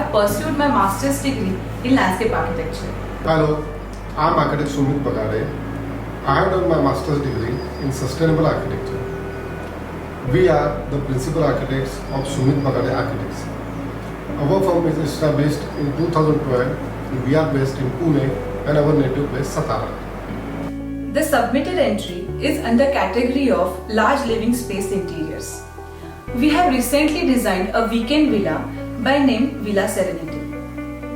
have pursued my master's degree in landscape architecture. Hello, I'm architect Sumit Bagare. I have done my master's degree in sustainable architecture. We are the principal architects of Sumit Bagare Architects. Our firm is established in 2012. We are based in Pune and our native place Satara. The submitted entry is under category of large living space interiors. We have recently designed a weekend villa by name Villa Serenity.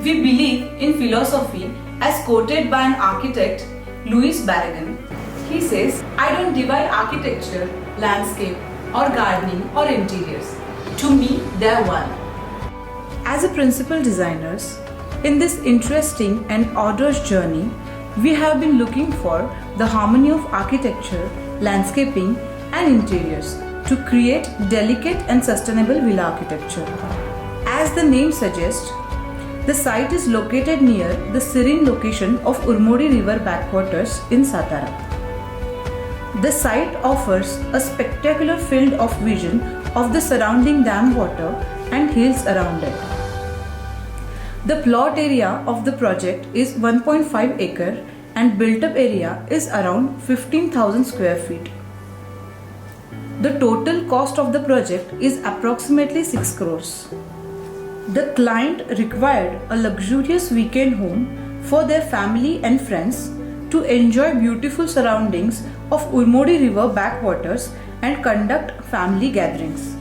We believe in philosophy as quoted by an architect, Louis Barragan. He says, I don't divide architecture, landscape or gardening or interiors. To me, they are one. As a principal designers, in this interesting and arduous journey, we have been looking for the harmony of architecture, landscaping and interiors to create delicate and sustainable villa architecture. As the name suggests, the site is located near the serene location of Urmodi River backwaters in Satara. The site offers a spectacular field of vision of the surrounding dam water and hills around it. The plot area of the project is 1.5 acre and built-up area is around 15,000 square feet. The total cost of the project is approximately 6 crores. The client required a luxurious weekend home for their family and friends to enjoy beautiful surroundings of Urmodi River backwaters and conduct family gatherings.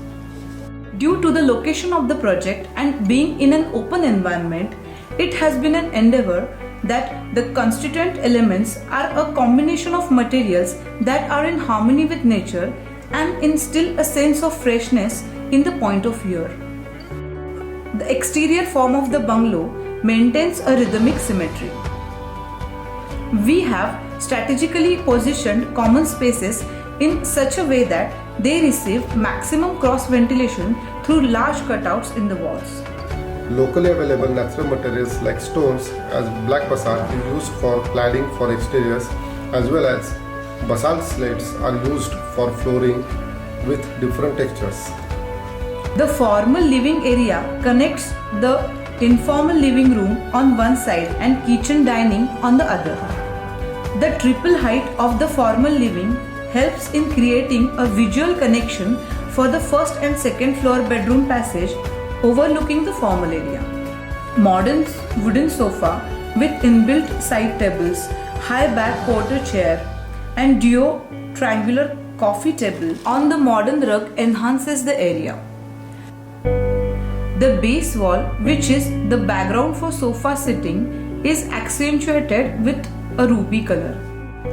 Due to the location of the project and being in an open environment, it has been an endeavor that the constituent elements are a combination of materials that are in harmony with nature and instill a sense of freshness in the point of view. The exterior form of the bungalow maintains a rhythmic symmetry. We have strategically positioned common spaces in such a way that they receive maximum cross ventilation through large cutouts in the walls. Locally available natural materials like stones as black basalt is used for cladding for exteriors, as well as basalt slates are used for flooring with different textures. The formal living area connects the informal living room on one side and kitchen dining on the other. The triple height of the formal living helps in creating a visual connection for the first and second floor bedroom passage overlooking the formal area. Modern wooden sofa with inbuilt side tables, high back porter chair and duo triangular coffee table on the modern rug enhances the area. The base wall, which is the background for sofa sitting, is accentuated with a ruby color.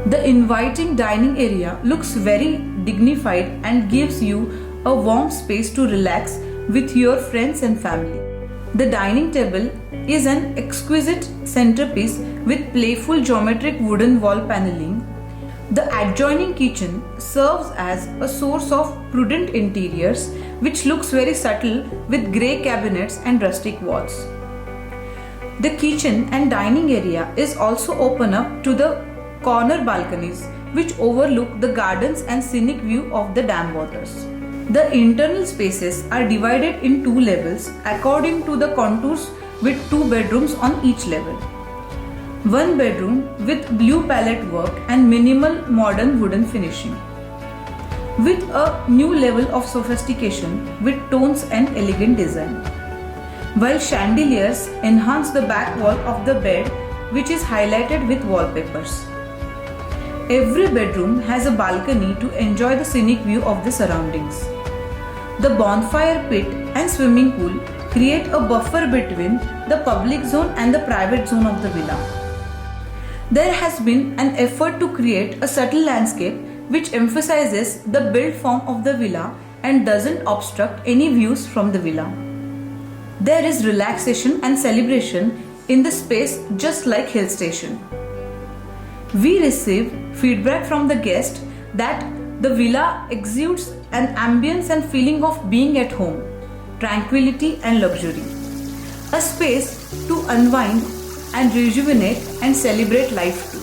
The inviting dining area looks very dignified and gives you a warm space to relax with your friends and family. The dining table is an exquisite centerpiece with playful geometric wooden wall paneling. The adjoining kitchen serves as a source of prudent interiors which looks very subtle with grey cabinets and rustic walls. The kitchen and dining area is also open up to the corner balconies which overlook the gardens and scenic view of the dam waters. The internal spaces are divided in 2 levels according to the contours with 2 bedrooms on each level. 1 bedroom with blue palette work and minimal modern wooden finishing, with a new level of sophistication with tones and elegant design, while chandeliers enhance the back wall of the bed which is highlighted with wallpapers. Every bedroom has a balcony to enjoy the scenic view of the surroundings. The bonfire pit and swimming pool create a buffer between the public zone and the private zone of the villa. There has been an effort to create a subtle landscape which emphasizes the built form of the villa and doesn't obstruct any views from the villa. There is relaxation and celebration in the space just like hill station. We receive feedback from the guest that the villa exudes an ambience and feeling of being at home, tranquility and luxury. A space to unwind and rejuvenate and celebrate life too.